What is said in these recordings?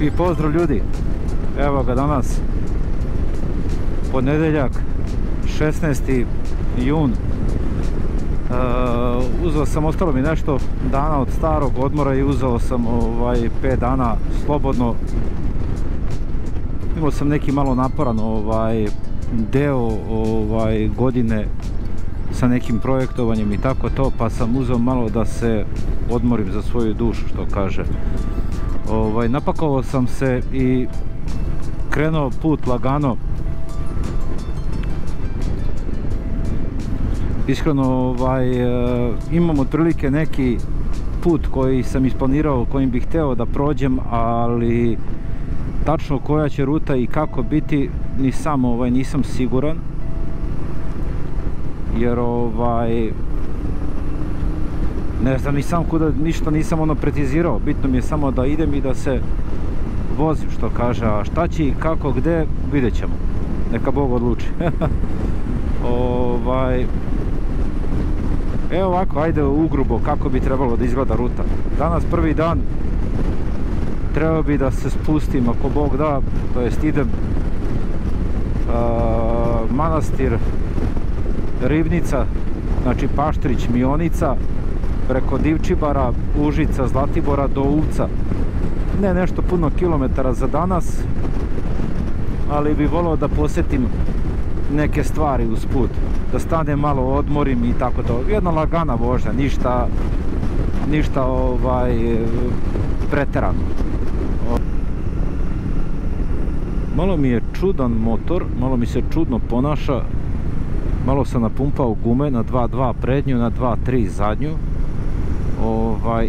I pozdrav ljudi, evo ga danas, ponedjeljak, 16. jun. Uzeo sam, ostalo mi nešto dana od starog odmora i uzeo sam 5 dana slobodno. Imao sam neki malo naporan deo godine sa nekim projektovanjem i tako to, pa sam uzeo malo da se odmorim za svoju dušu, što kaže. Napakovao sam se i krenuo put lagano. Iskreno imam otprilike neki put koji sam isplanirao, kojim bih hteo da prođem, ali tačno koja će ruta i kako biti ni sam nisam siguran, jer ne znam ni sam kuda, ništa nisam pretizirao. Bitno mi je samo da idem i da se vozim, što kaže, a šta će i kako, gde, vidjet ćemo, neka Bog odluči. Evo ovako, ajde ugrubo kako bi trebalo da izgleda ruta. Danas prvi dan, trebao bi da se spustim ako Bog da, to jest idem manastir Ribnica, znači Paštrić, Mionica, preko Divčibara, Užica, Zlatibora do Uvca. Ne nešto puno kilometara za danas, ali bi volio da posjetim neke stvari uz put, da stanem malo, odmorim i tako to. Jedna lagana vožnja, ništa preterano. Malo mi je čudan motor, malo mi se čudno ponaša. Malo sam napumpao gume na 2.2 prednju, na 2.3 zadnju.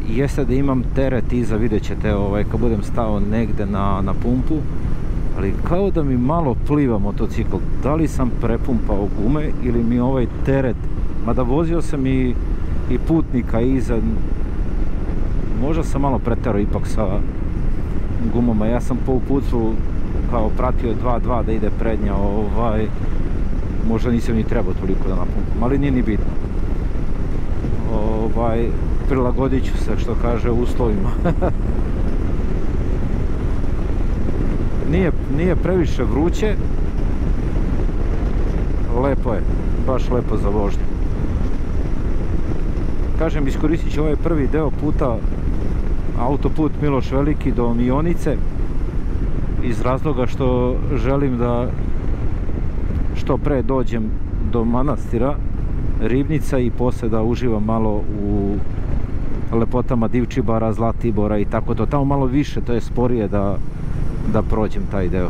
Jeste da imam teret iza, vidjet ćete kad budem stao negde na pumpu, ali kao da mi malo pliva motocikl. Da li sam prepumpao gume ili mi ovaj teret, mada vozio sam i putnika iza, možda sam malo preterao ipak sa gumama. Ja sam po putu kao pratio 2.2 da ide prednja, možda nisam ni trebao toliko da napumpam, ali nije ni bitno. Prilagodit ću se, što kaže, uslovima. Nije previše vruće, lepo je, baš lepo za vožnju. Kažem, iskoristit ću ovaj prvi deo puta, autoput Miloš Veliki do Mionice, iz razloga što želim da što pre dođem do manastira Ribnica i poslije da uživam malo u lepotama Divčibara, Zlatibora i tako to. Tamo malo više, to je sporije da prođem taj deo.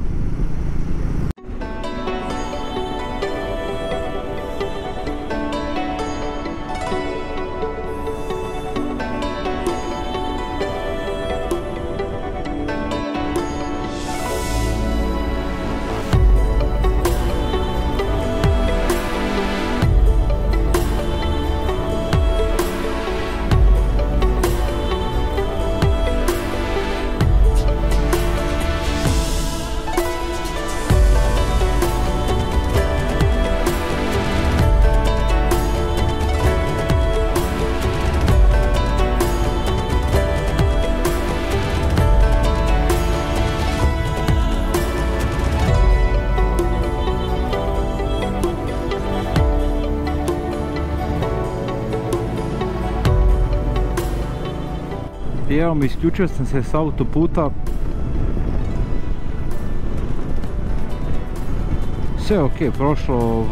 I evo mi, isključio sam se s autoputa. Sve ok, prošlo,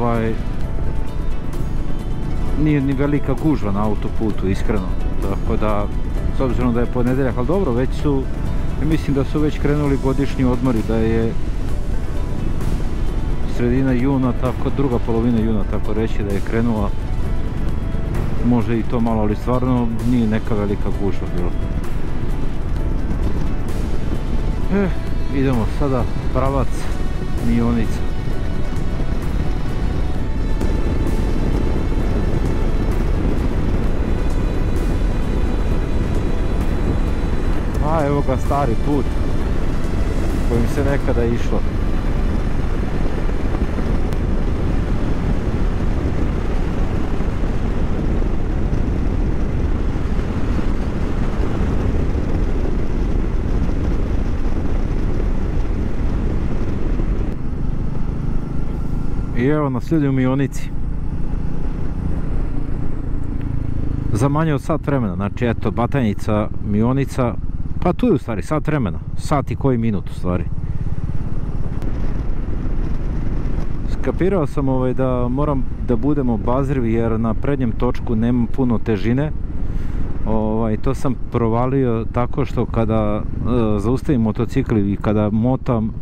nije ni velika gužva na autoputu, iskreno. Tako da, s obzirom da je ponedjeljak, ali dobro, već su, mislim da su već krenuli godišnji odmori, da je sredina juna, tako, druga polovina juna, tako reći, da je krenula. Može i to malo, ali stvarno nije neka velika gužva bilo. Idemo sada pravac Mionica. A evo ga stari put kojim se nekada išlo. I evo nas ljudi u Mionici. Za manje od sat vremena, znači eto Batajnica, Mionica, pa tu je u stvari sat vremena, sat i koji minut u stvari. Skapirao sam da moram da budem obazriv jer na prednjem točku nemam puno težine. To sam provalio tako što kada zaustavim motocikl i kada motam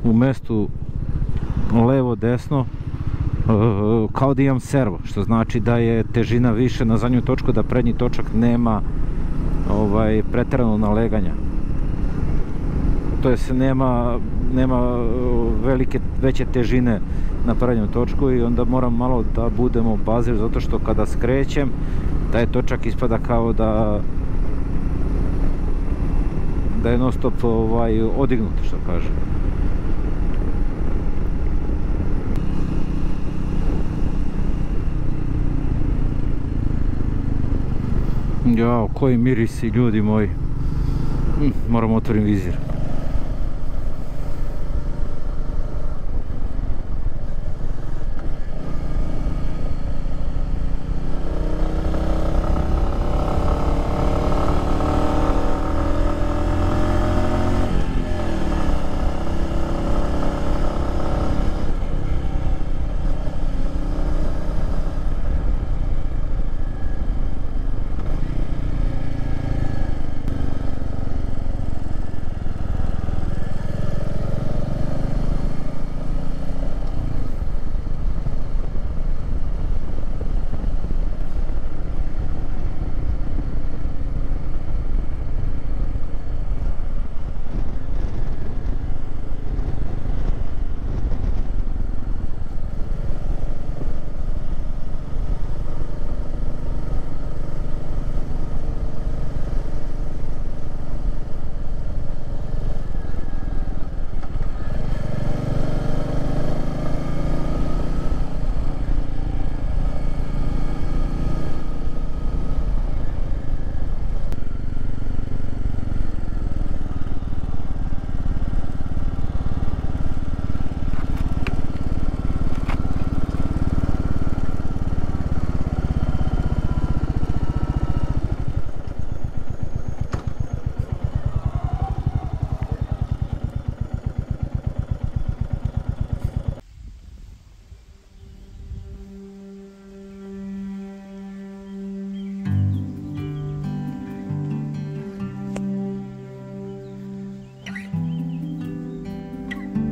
u mestu levo desno, kao da imam servo, što znači da je težina više na zadnju točku, da prednji točak nema pretjerano naleganja. To jest nema veće težine na prednjem točku i onda moram malo da budem obazriv zato što kada skrećem taj točak ispada kao da je non stop odignut, što kaže. Jao, koji mirisi, ljudi moji. Moram otvorim vizir.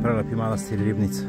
Prelepi manastir Ribnica.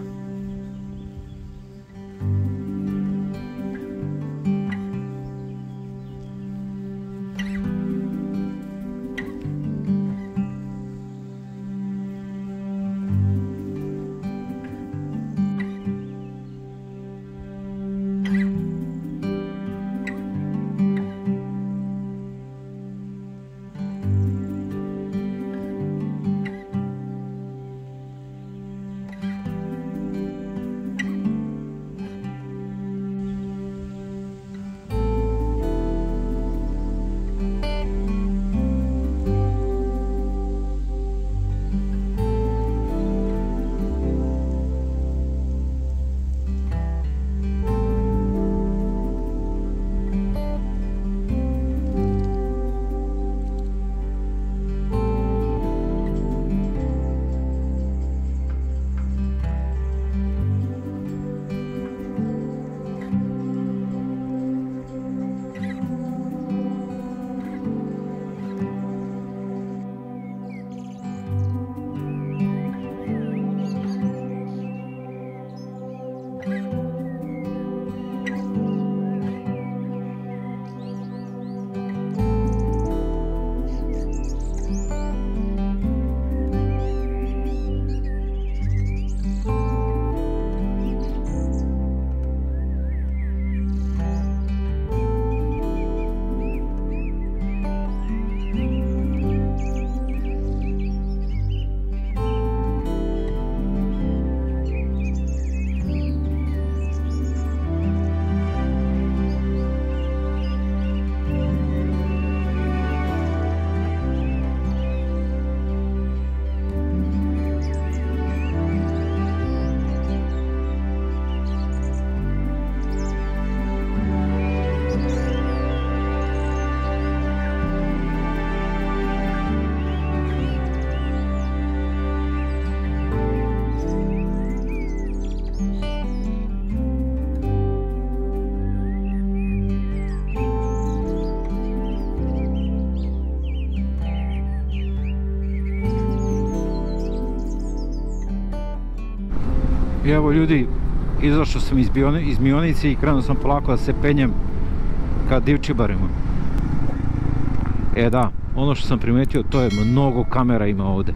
I evo ljudi, izašao sam iz Mionice i krenuo sam polako da se penjem ka Divčibarima. E da, ono što sam primetio, to je mnogo kamera ima ovdje.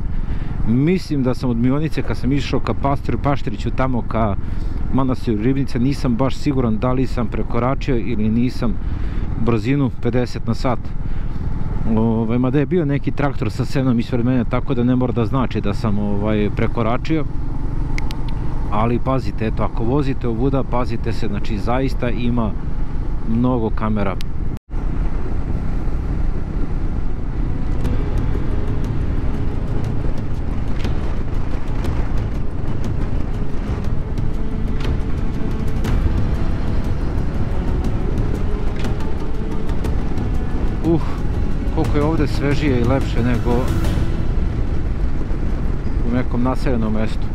Mislim da sam od Mionice, kad sam išao ka Paštriću, tamo ka Manastiru Ribnice, nisam baš siguran da li sam prekoračio ili nisam brzinu 50 na sat. Mada je bio neki traktor sa senom ispred mene, tako da ne mora da znači da sam prekoračio. Ali pazite, eto, ako vozite ovuda, pazite se, znači zaista ima mnogo kamera. Koliko je ovdje svežije i lepše nego u nekom naseljenom mjestu.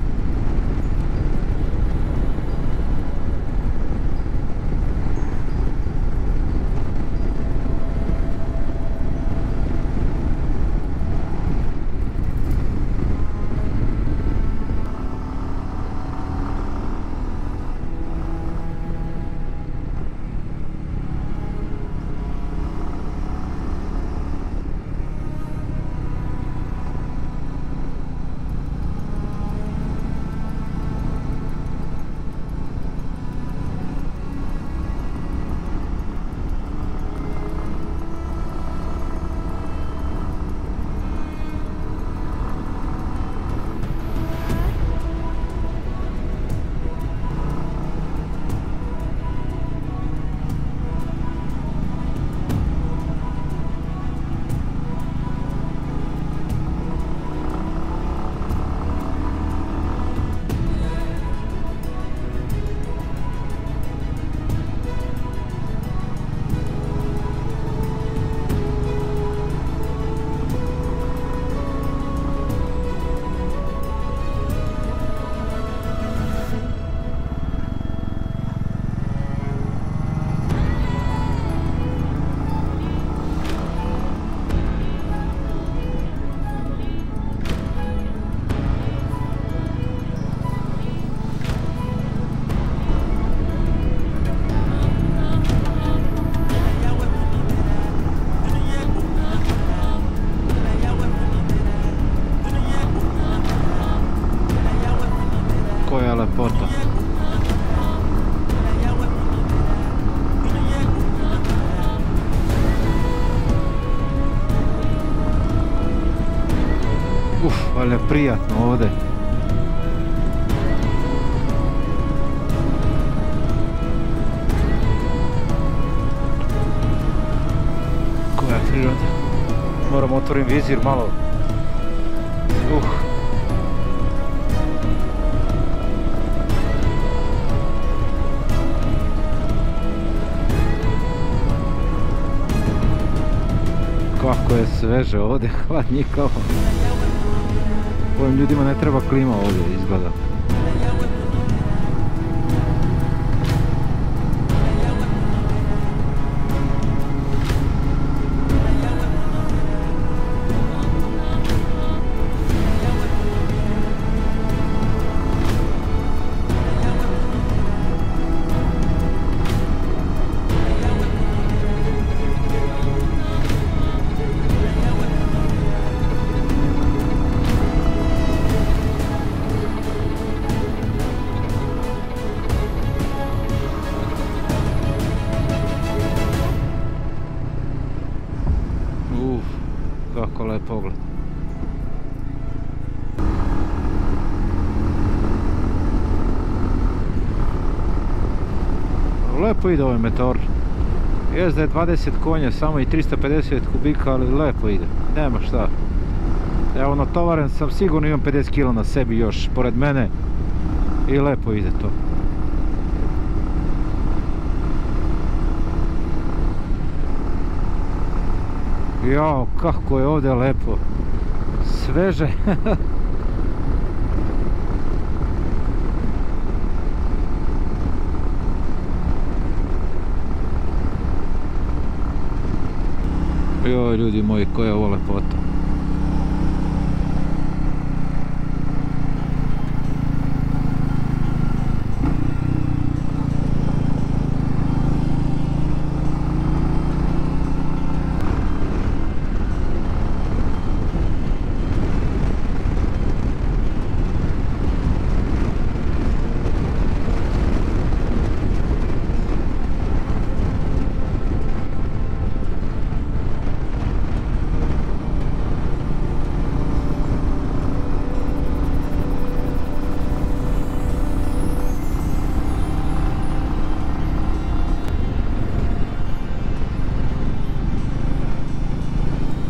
Lepota. Ali je prijatno ovdje. Koja priroda. Moram otvorim vizir malo. Kako je sveže ovdje, hladnjikavo. Ovim ljudima ne treba klima ovdje, izgleda. Kako lep pogled. Lepo ide ovaj meteor. Jest da je 20 konja, samo i 350 kubika, ali lepo ide. Nema šta. Evo, natovaren sam, sigurno imam 50 kg na sebi još pored mene i lepo ide to. Jao, kako je ovdje lepo. Sveže. Joj, ljudi moji, koja je ovo lepota.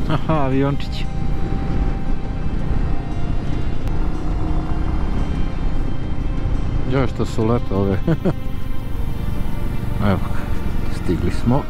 Aha, aviončić. Još što su lepe ove. Evo, stigli smo.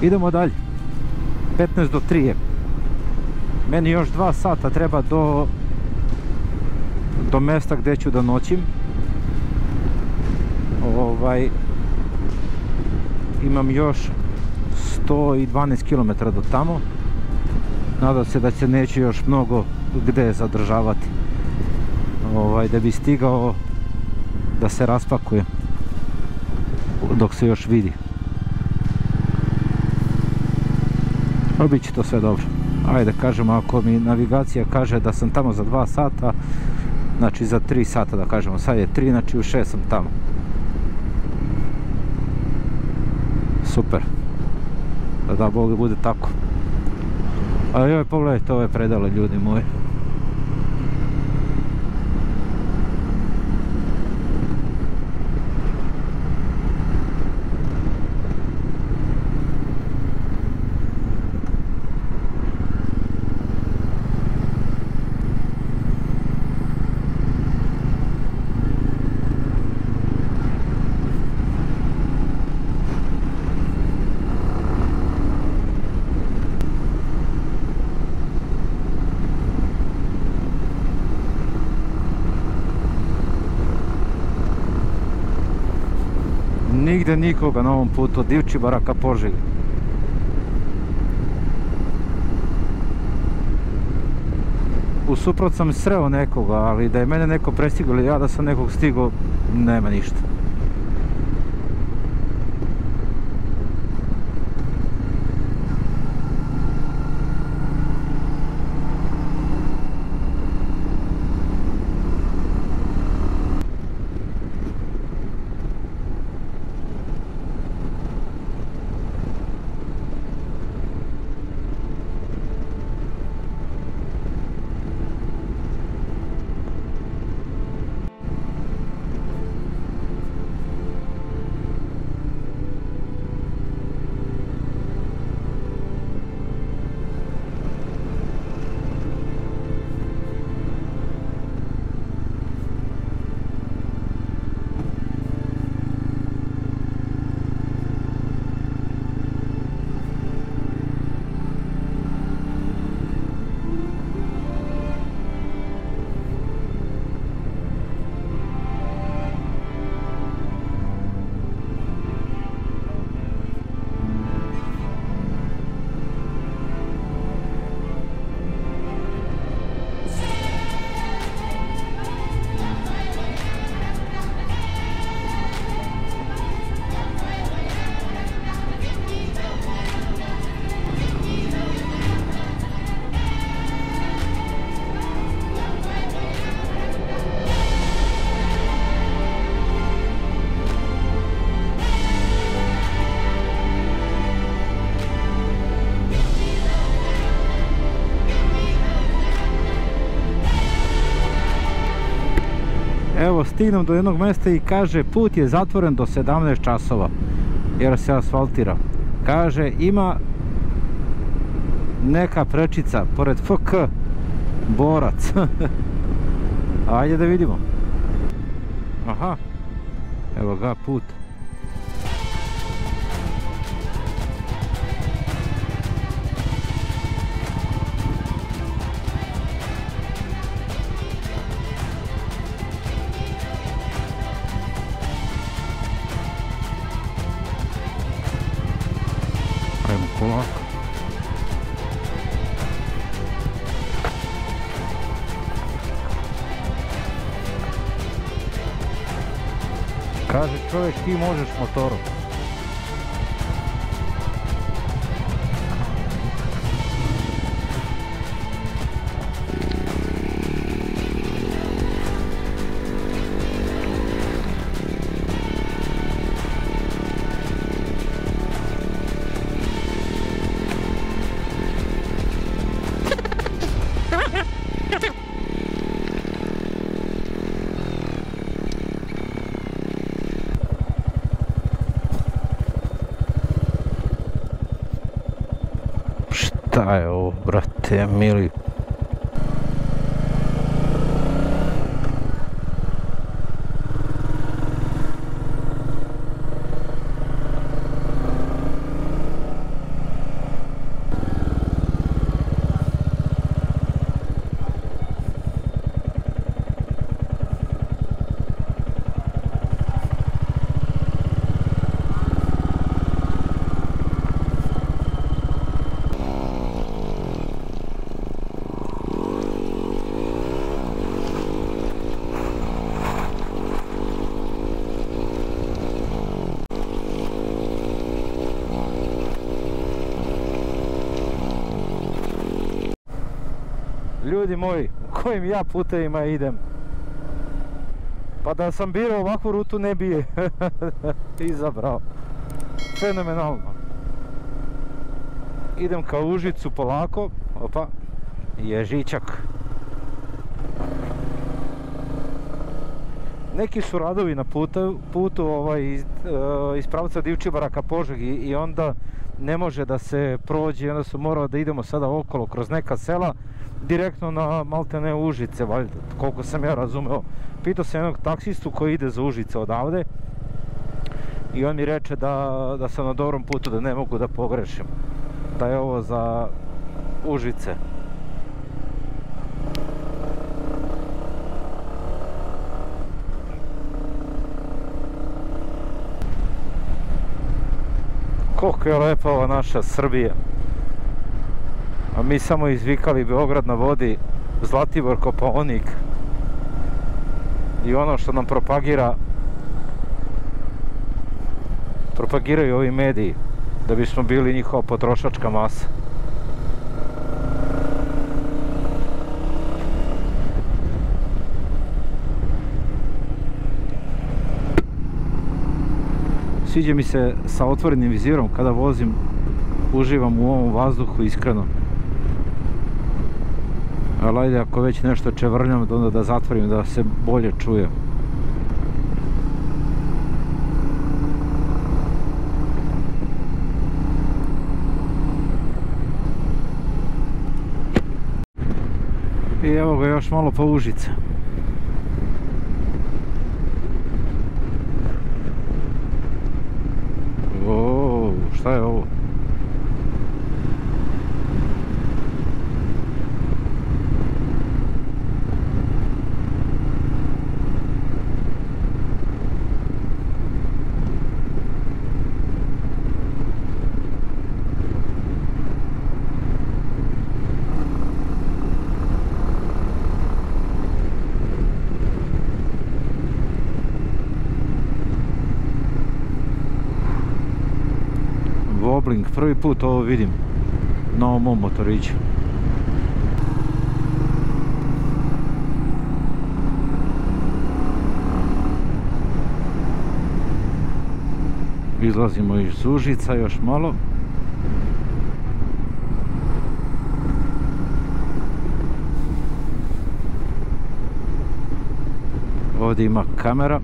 Idemo dalje. 15 do 3 je. Meni još 2 sata treba do mjesta gdje ću da noćim. Imam još 112 km do tamo. Nadam se da se neće još mnogo gdje zadržavati. Da bi stigao da se raspakuje dok se još vidi. Ali bit će to sve dobro. Ajde, kažemo, ako mi navigacija kaže da sam tamo za 2 sata, znači za 3 sata da kažemo, sad je 3, znači u 6 sam tamo. Super. Da Bog bude tako. Ali joj, pogledajte ove predale, ljudi moji. Nigde nikoga na ovom putu, od Divčibara ka Požegi. Usuprot sam sreo nekoga, ali da je mene neko prestigao ili ja da sam nekog stigao, nema ništa. Evo, stignem do jednog mjesta i kaže put je zatvoren do 17 časova jer se asfaltira. Kaže ima neka prečica pored FK borac. Ajde da vidimo. Aha, evo ga put. Kaže čovjek, ti možeš motorom. Šta je ovo, brate mili? Ljudi moji, kojim ja putevima idem? Pa da sam birao ovakvu rutu ne bi je izabrao. Fenomenalno. Idem ka Užicu polako. Opa, ježičak. Neki su radovi na putu iz pravca Divčibara ka Požegi i onda ne može da se prođe, onda su morali da idemo sada okolo kroz neka sela direktno na maltene Užice, valjda, koliko sam ja razumeo. Pitao sam jednog taksistu koji ide za Užice odavde i on mi reče da sam na dobrom putu, da ne mogu da pogrešim, da je ovo za Užice. Koliko je lepa ova naša Srbija. A mi samo izvikali Beograd na vodi, Zlatibor, Kopaonik i ono što nam propagiraju ovi mediji, da bismo bili njihova potrošačka masa. Sviđa mi se sa otvorenim vizirom kada vozim, uživam u ovom vazduhu iskreno. Ali ajde, ako već nešto čevrljam, onda da zatvorim da se bolje čuje. I evo ga još malo pa Užice. O, šta je ovo? Wobbling, prvi put ovo vidim na ovom mom motoriću. Izlazimo iz Užica još malo. Ovdje ima kamera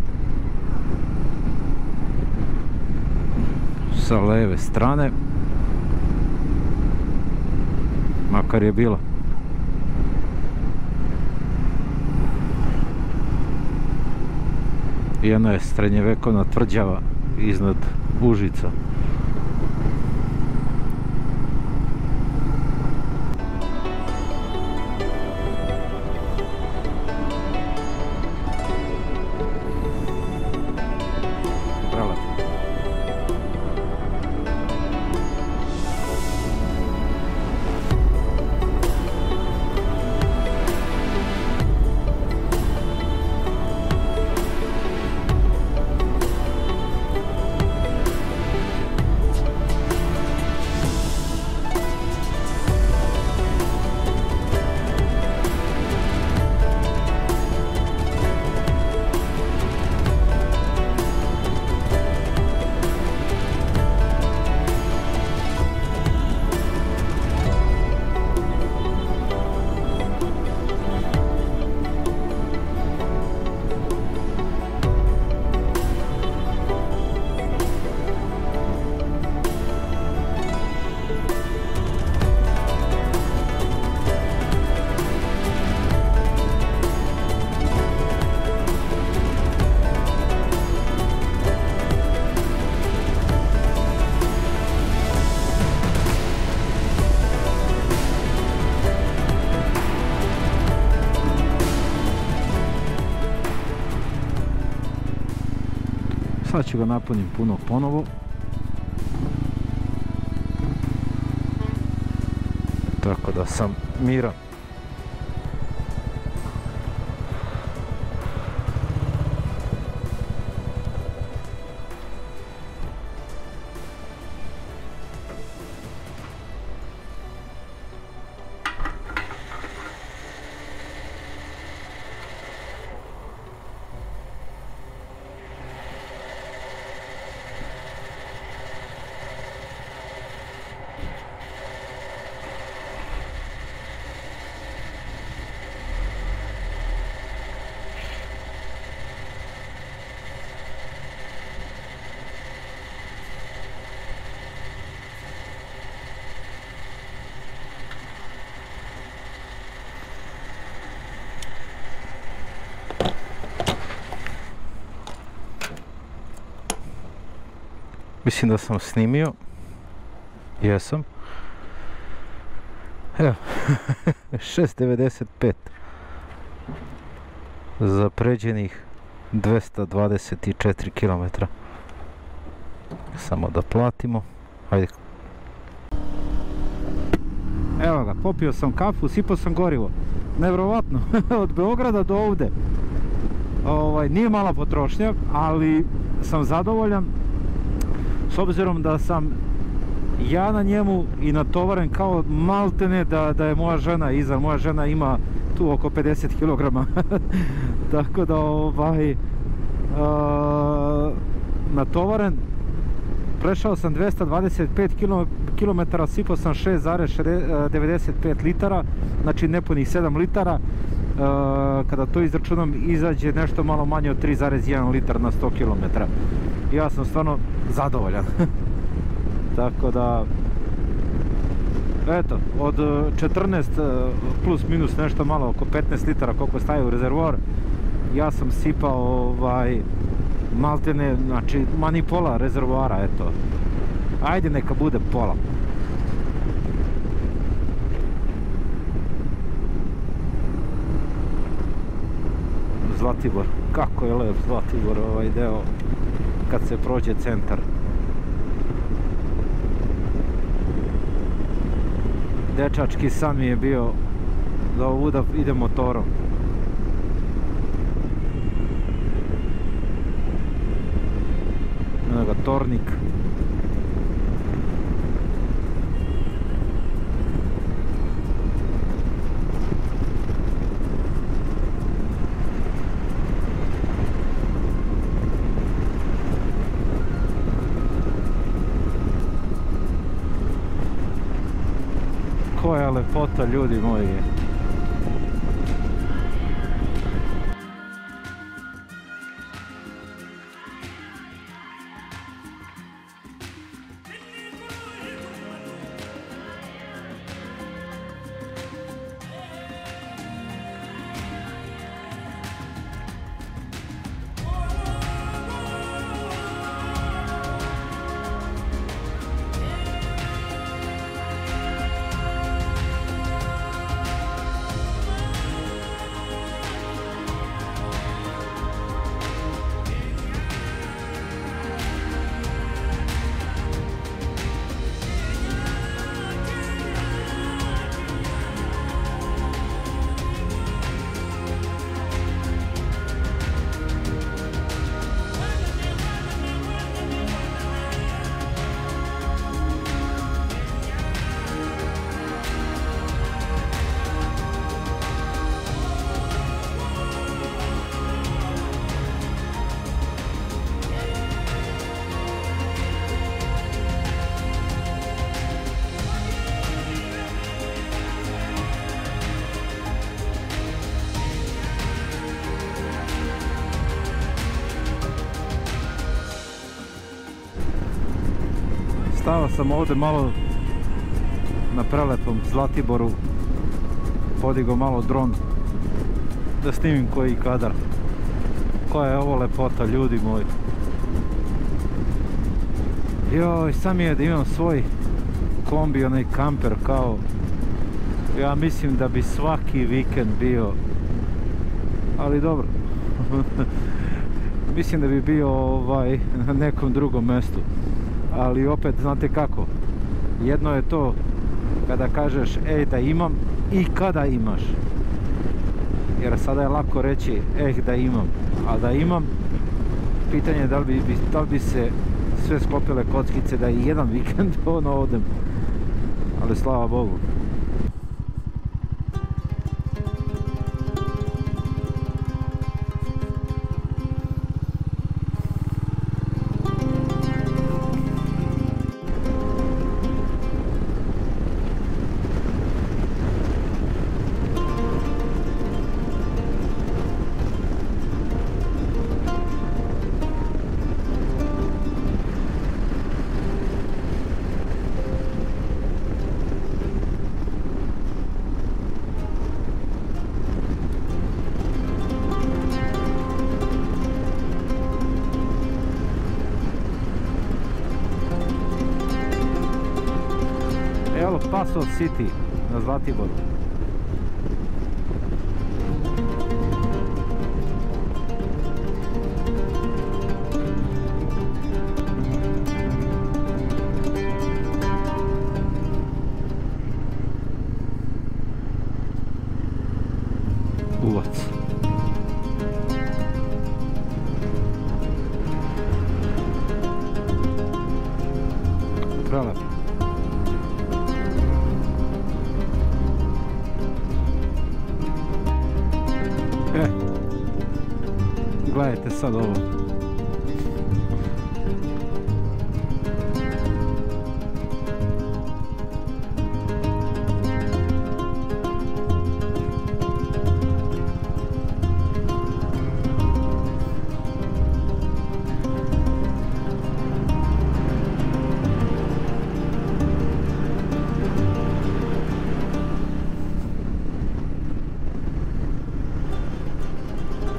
sa leve strane, makar je bila. Jedna je srednjevekovna tvrđava iznad Užica. Sad ću ga napunim puno ponovo. Tako da sam miran. Mislim da sam snimio. Jesam. Evo, 6,95 za pređenih 224 km. Samo da platimo. Hajde. Evo ga, popio sam kafu, sipao sam gorivo. Nevjerovatno, od Beograda do ovde. Nije mala potrošnja, ali sam zadovoljan. S obzirom da sam ja na njemu i natovaren kao maltene da je moja žena iza. Moja žena ima tu oko 50 kg. Tako da natovaren. Prešao sam 225 km, sipao sam 6,95 litara, znači nepunih 7 litara. Kada to izračunam, izađe nešto malo manje od 3,1 litar na 100 km. Ja sam stvarno zadovoljan. Tako da, eto, od 14 plus minus nešto malo, oko 15 litara koliko staje u rezervoar, ja sam sipao maltene, znači mani pola rezervoara, eto. Ajde neka bude pola. Zlatibor, kako je lep Zlatibor ovaj deo kad se prođe centar. Dečački san mi je bio da ovuda ide motorom. Evo ga Tornik. Koja lepota, ljudi moji. Stao sam ovdje malo na prelepom Zlatiboru, podigao malo dron da snimim koji kadar. Koja je ovo lepota, ljudi moji. Joj, sam je da imam svoj kombi, onaj kamper kao, ja mislim da bi svaki vikend bio, ali dobro. mislim da bi bio na nekom drugom mjestu. Ali opet, znate kako, jedno je to kada kažeš ej da imam i kada imaš. Jer sada je lako reći da imam, a da imam, pitanje je da li bi se sve sklopile kockice da i jedan vikend odem. Ali slava Bogu. Paso City na Zlatiboru. Uvac. Prelep. Gledajte sad ovo.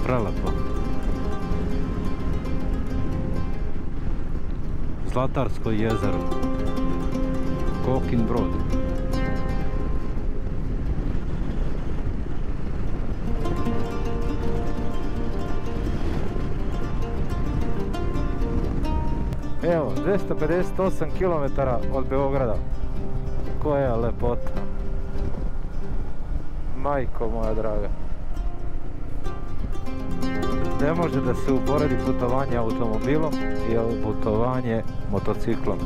Prelepo. Zlatarsko jezero, Kokin Brod. Evo, 258 km od Beograda. Koja lepota. Majko moja draga. Ne može da se uporedi putovanje automobilom i putovanje motociklom.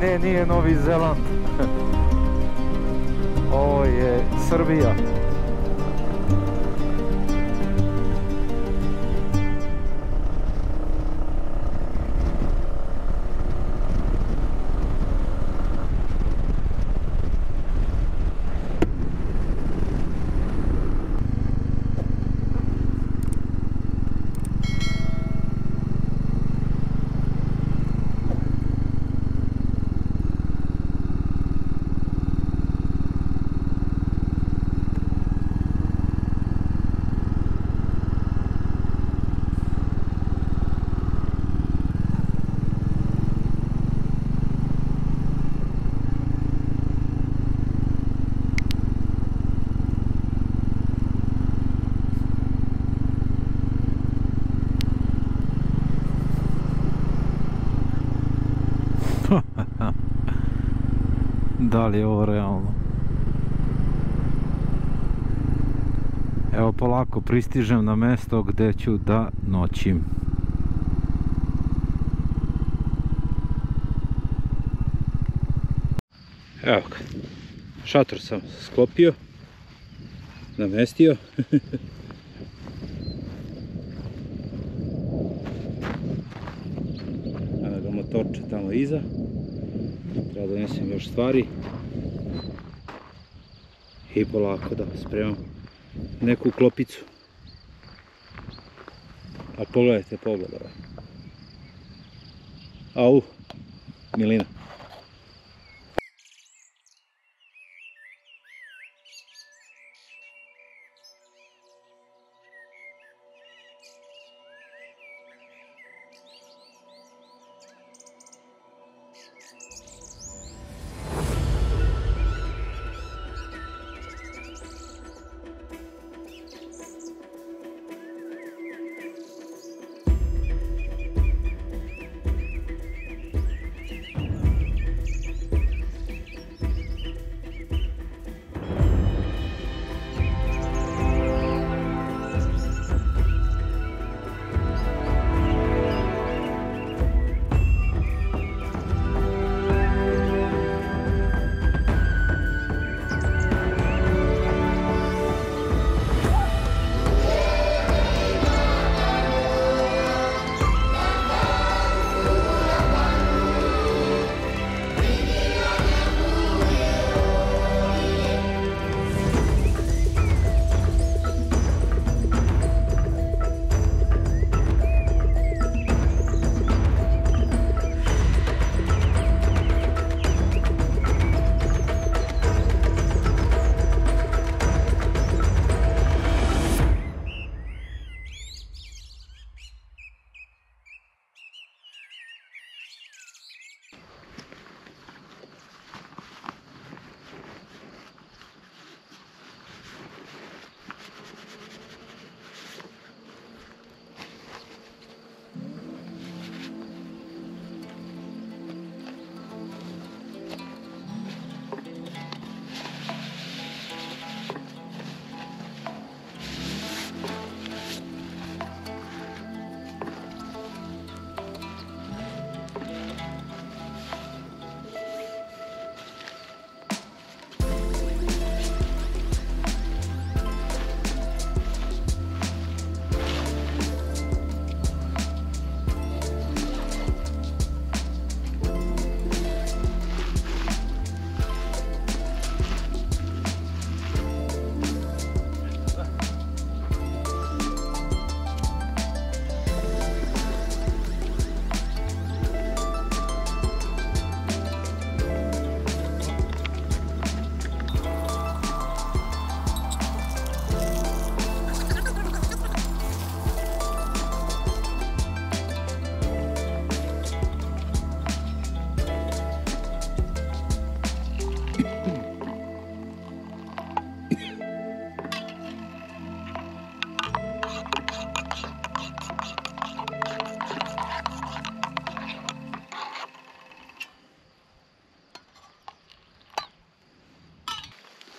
Ne, nije Novi Zeland. Ovo je Srbija. Da li je ovo realno? Evo polako pristižem na mjesto gdje ću da noćim. Evo ga, šator sam sklopio, namestio. Evo ga motorče tamo iza, treba donesem još stvari i polako da spremam neku klopicu. A pogledajte pogled ovaj. Au, milina.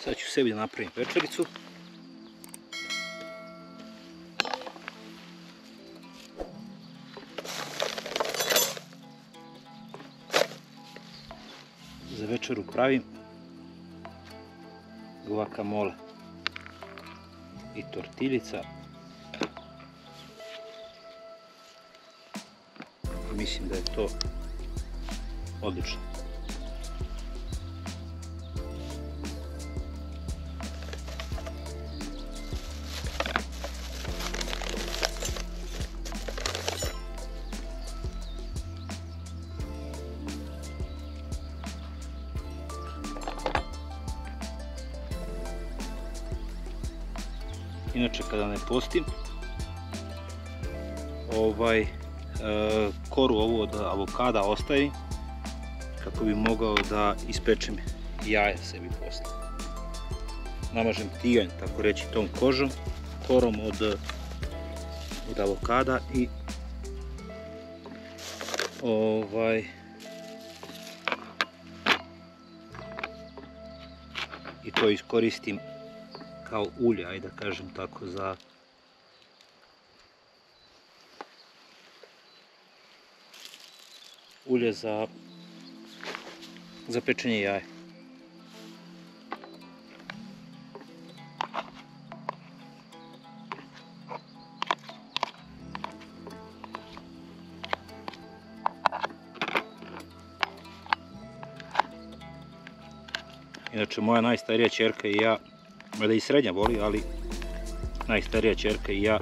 Sad ću sebi da napravim večericu. Za večeru pravim guacamole i tortiljica. Mislim da je to odlično. Inače, kada ne postim, koru ovu od avokada ostavim kako bi mogao da ispečem jaja sebi posle. Namažem tiganj, tako reći, tom korom od avokada i to iskoristim kao ulje, ajde da kažem tako, za pečenje jaja. Inače, moja najstarija ćerka i ja, mada i srednja voli, ali najstarija ćerka i ja,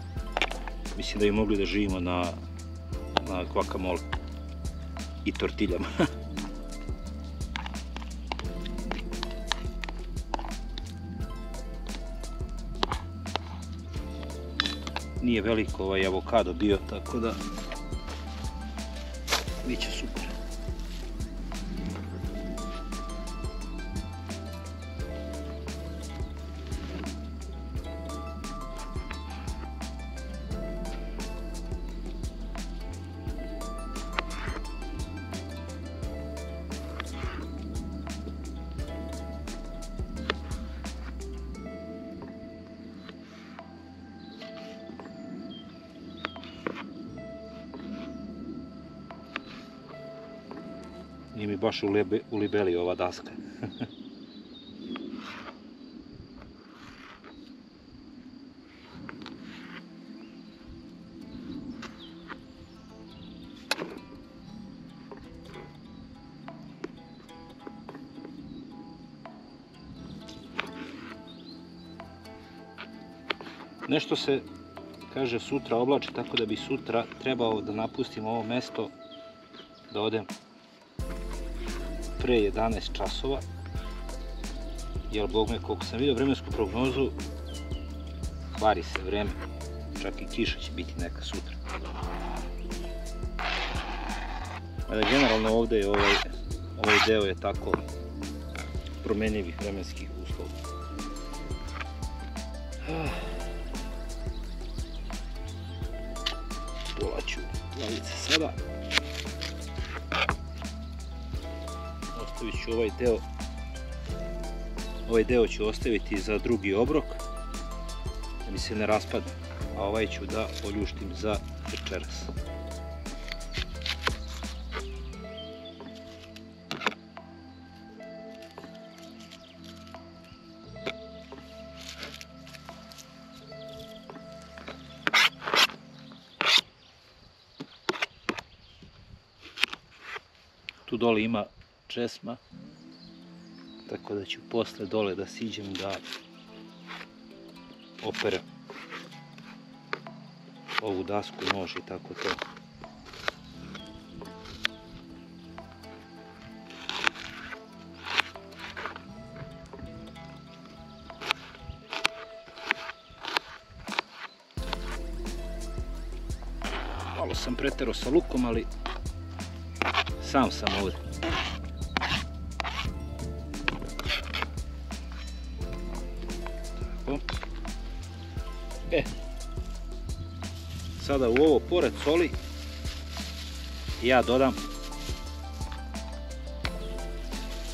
mislim da bi mogli da živimo na guacamole i tortiljama. Nije veliko ovaj avokado bio, tako da bit će super. Nije mi baš u libeli ova daska. Nešto se, kaže, sutra oblači, tako da bi sutra trebao da napustim ovo mesto, da odem pre 11 časova, jer bog me, koliko sam vidio vremensku prognozu, kvari se vreme, čak i kiša će biti neka sutra. Ali generalno ovdje je ovaj deo je tako promenljivih vremenskih uslova. Dolaću glavice sada. Ostavit ću ovaj deo ću ostaviti za drugi obrok, da mi se ne raspadne, a ovaj ću da oljuštim za večeras. Tu dole ima česma, tako da ću posle dole da siđem da operem ovu dasku, nož i tako to. Malo sam preterao sa lukom, ali sam sam ovdje. Sada u ovo, pored soli, ja dodam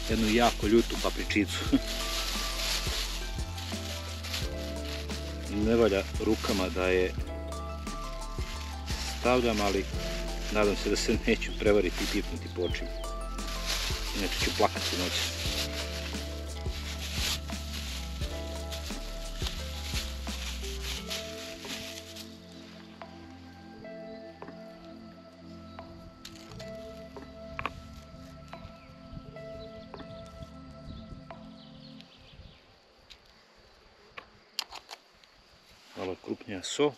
jednu jako ljutu papričicu. Ne valja rukama da je stavljam, ali nadam se da se neću prevariti i pipnuti po očima. Inače ću plakati noć. Malo krupnija so.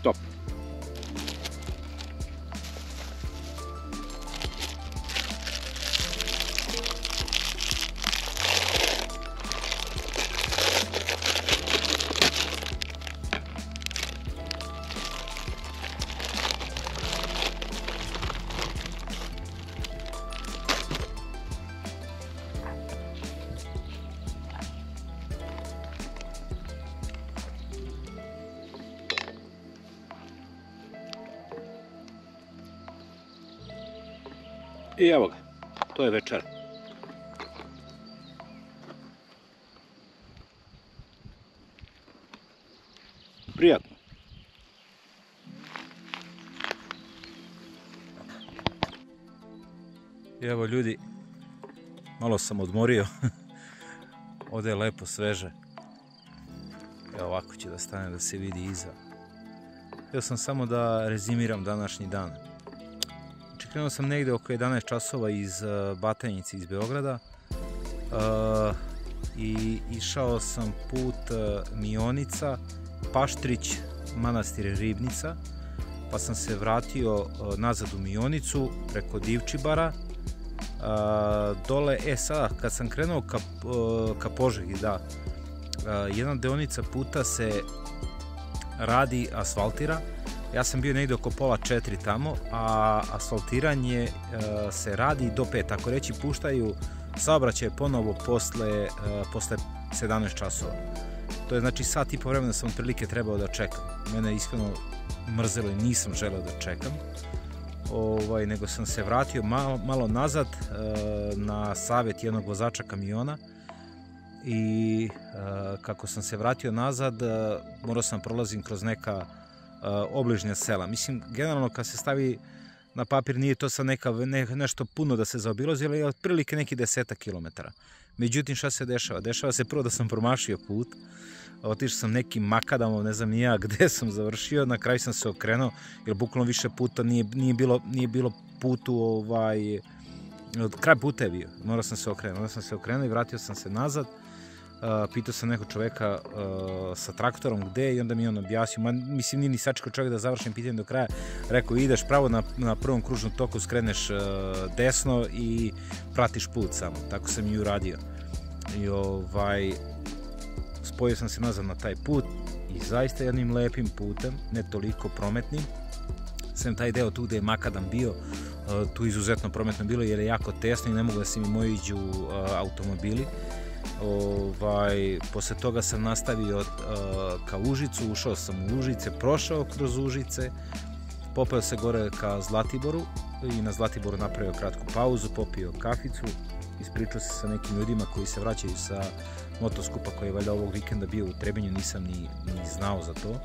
Top. I evo ga, to je večer. Prijatno. Evo ljudi, malo sam odmorio. Ovdje je lepo sveže. Evo ovako će da stane da se vidi iza. Htio sam samo da rezimiram današnji dan. Krenuo sam negdje oko 11 časova iz Batajnice, iz Beograda, i išao sam put Mionica, Paštrić, manastir Ribnica, pa sam se vratio nazad u Mionicu preko Divčibara, dole, sada kad sam krenuo ka Požegi, da, jedna deonica puta se radi, asfaltira. Ja sam bio negdje oko pola 4 tamo, a asfaltiranje se radi do 5, tako reći puštaju saobraćaj ponovo posle 17 časova. To je znači sat i po vremena sam otprilike trebao da čekam. Mene je iskreno mrzelo i nisam želeo da čekam, nego sam se vratio malo nazad na savjet jednog vozača kamiona i kako sam se vratio nazad morao sam prolazim kroz neka obližnja sela. Mislim, generalno kad se stavi na papir nije to sad nešto puno da se zaobilazi, ali je otprilike neki 10 kilometara. Međutim, šta se dešava? Dešava se prvo da sam promašio put, otišao sam nekim makadamom, ne znam ni ja gde sam završio, na kraju sam se okrenuo, jer bukvalno više puta nije bilo putu, kraj puta je bio, morao sam se okrenuo i vratio sam se nazad. Pitao sam nekog čoveka sa traktorom gde i onda mi on objasnio, mislim nije ni sačekao čovjek da završim pitanje do kraja, rekao ideš pravo na prvom kružnom toku, skreneš desno i pratiš put samo, tako sam i uradio. I spojio sam se nazad na taj put i zaista jednim lepim putem, ne toliko prometnim, sem taj deo tu gde je makadam bio, tu izuzetno prometno bilo jer je jako tesno i ne mogu da se mi mojiđu automobili. Posle toga sam nastavio ka Užicu, ušao sam u Užice, prošao kroz Užice, popeo se gore ka Zlatiboru i na Zlatiboru napravio kratku pauzu, popio kaficu, ispričao se sa nekim ljudima koji se vraćaju sa motoskupa koji je valjda ovog vikenda bio u Trebinju, nisam ni znao za to,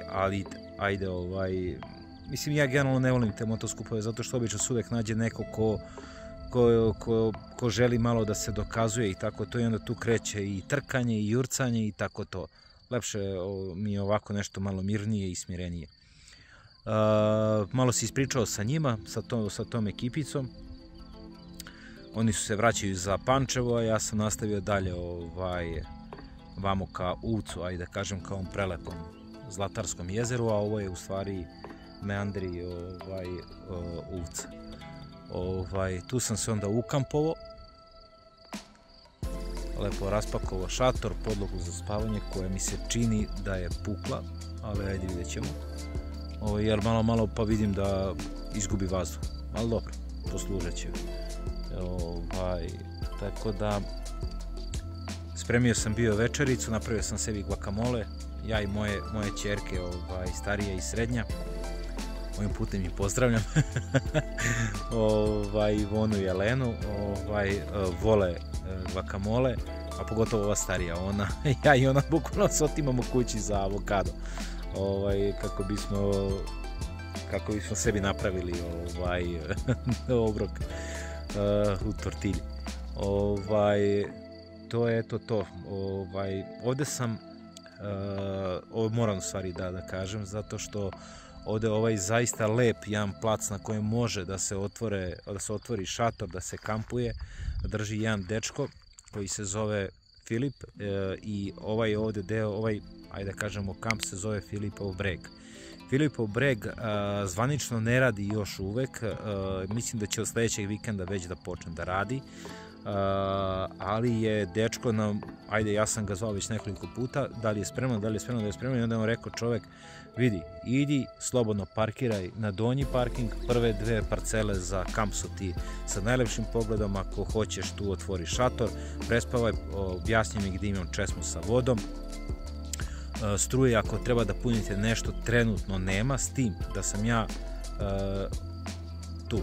ali ajde, mislim ja generalno ne volim te motoskupove zato što obično se uvek nađe neko ko želi malo da se dokazuje i tako to i onda tu kreće i trkanje i jurcanje i tako to. Lepše mi je ovako nešto malo mirnije i smirenije. Malo se ispričao sa njima, sa tom ekipicom. Oni su se vraćaju za Pančevo, a ja sam nastavio dalje vamo ka Uvcu, ajde da kažem ka ovom prelepom Zlatarskom jezeru, a ovo je u stvari meandri Uvca. Tu sam se onda ukampovao, lepo raspakovao šator, podlogu za spavanje koja mi se čini da je pukla, ali ajde vidjet ćemo. Jer malo pa vidim da izgubi vazduh, ali dobro, poslužat će. Tako da spremio sam bio večericu, napravio sam sebi guacamole, ja i moje ćerke, starija i srednja. Ovim putem ih pozdravljam. Ivonu i Jelenu vole guacamole, a pogotovo ova starija, ja i ona bukvalno se otimamo kući za avokado, kako bismo sebi napravili obrok u tortilji. To je to. Ovdje sam, ovo moram u stvari da kažem, zato što ovdje je zaista lep jedan plac na kojem može da se otvori šator, da se kampuje, drži jedan dečko koji se zove Filip i ovdje deo, ajde da kažemo kamp se zove Filipov breg. Filipov breg zvanično ne radi još uvek, mislim da će od sljedećeg vikenda već da počne da radi, ali je dečko ajde ja sam ga zvao već nekoliko puta, da li je spremno i onda je on rekao čovek, vidi, idi, slobodno parkiraj na donji parking, prve dve parcele za kamp su ti sa najlepšim pogledom, ako hoćeš tu otvori šator, prespavaj, objasni mi gdje imam česmu sa vodom, struje ako treba da punite nešto trenutno nema, s tim da sam ja tu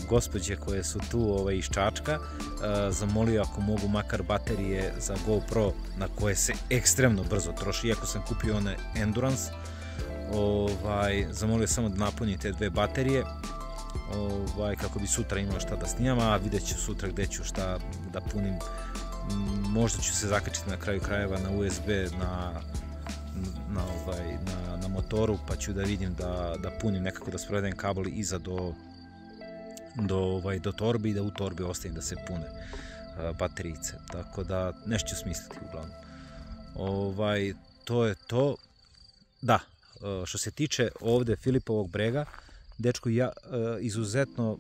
gospođe koje su tu iz Čačka, zamolio ako mogu makar baterije za GoPro na koje se ekstremno brzo troši, iako sam kupio one Endurance, zamolio samo da napunim te 2 baterije kako bi sutra imao šta da snimam, a vidjet ću sutra gde ću šta da punim. Možda ću se zakačiti na kraju krajeva na USB na motoru, pa ću da vidim da punim nekako, da sprovedem kabel iza do torbe i da u torbi ostavim da se pune baterijice, tako da nešto ću smisliti uglavnom. To je to. Da, što se tiče ovde Filipovog brega, dečko ja izuzetno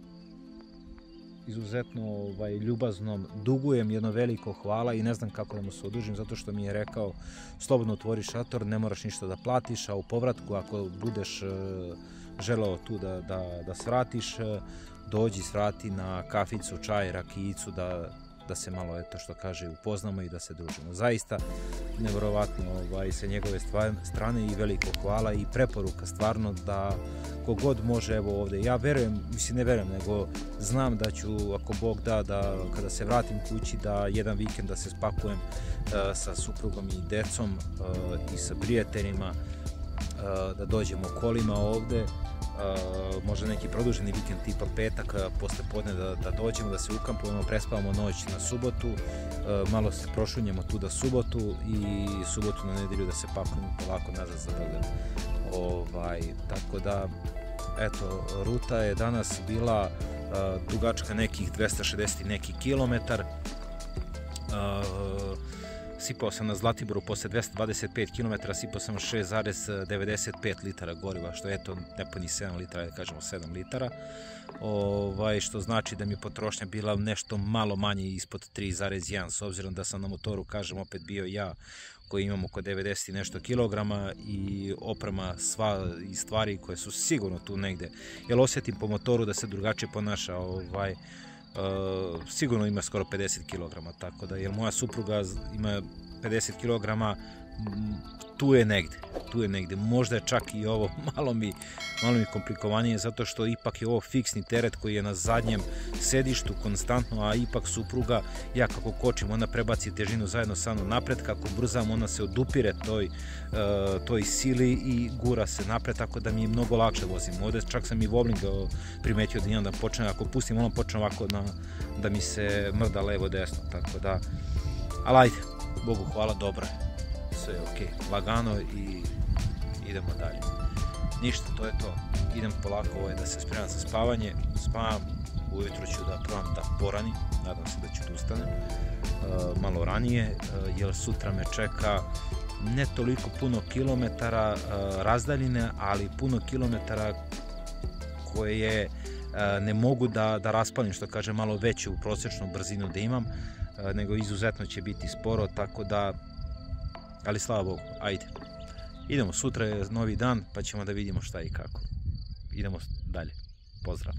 ljubaznom dugujem jedno veliko hvala i ne znam kako da mu se odužim, zato što mi je rekao slobodno otvori šator, ne moraš ništa da platiš, a u povratku ako budeš želeo tu da svratiš, dođi svrati na kaficu, čaj, rakijicu, da se malo, eto što kaže, upoznamo i da se družimo. Zaista nevjerovatno sa njegove strane i veliko hvala i preporuka stvarno da kogod može, evo ovde, ja verujem, mislim ne verujem, nego znam da ću, ako Bog da kada se vratim kući, da jedan vikend da se spakujem sa suprugom i decom i sa prijateljima, da dođemo kolima ovde, možda neki produženi vikend tipa petak posle podne da dođemo, da se ukampujemo, prespavamo noć na subotu, malo se prošunjemo tu da subotu i subotu na nedelju da se pakujemo polako nazad za Beograd. Tako da, eto, ruta je danas bila dugačka nekih 260 neki kilometar. Sipao sam na Zlatiboru posle 225 km, sipao sam 6,95 litara goriva, što je eto nepuni 7 litara, da kažemo 7 litara, što znači da mi je potrošnja bila nešto malo manje ispod 3,1, s obzirom da sam na motoru, kažem, opet bio ja koji imam oko 90 i nešto kilograma i oprema sva i stvari koje su sigurno tu negde, jer osjetim po motoru da se drugačije ponaša, sigurno ima skoro 50 kg, tako da, jer moja supruga ima 50 kg, tu je negde, možda je čak i ovo malo mi komplikovanije, zato što ipak je ovo fiksni teret koji je na zadnjem sedištu konstantno, a ipak supruga, ja kako kočim, ona prebaci težinu zajedno sa mnom napred, kako brzam, ona se odupire toj sili i gura se napred, tako da mi je mnogo lakše vozim. Ovde čak sam i wobbling primetio da imam da počne, ako pustim, ono počne ovako da mi se mrda levo desno, tako da, ali ajde, Bogu hvala, dobro je, sve je okej, lagano i idemo dalje. Ništa, to je to, idem polako da se spremam za spavanje, spavam, ujutro ću da probam da poranim, nadam se da ću da ustanem malo ranije, jer sutra me čeka ne toliko puno kilometara razdaljine, ali puno kilometara koje ne mogu da raspalim, što kaže, malo veću prosječnu brzinu da imam, nego izuzetno će biti sporo, tako da, ali slava Bogu, ajde. Idemo, sutra je novi dan, pa ćemo da vidimo šta i kako. Idemo dalje. Pozdrav.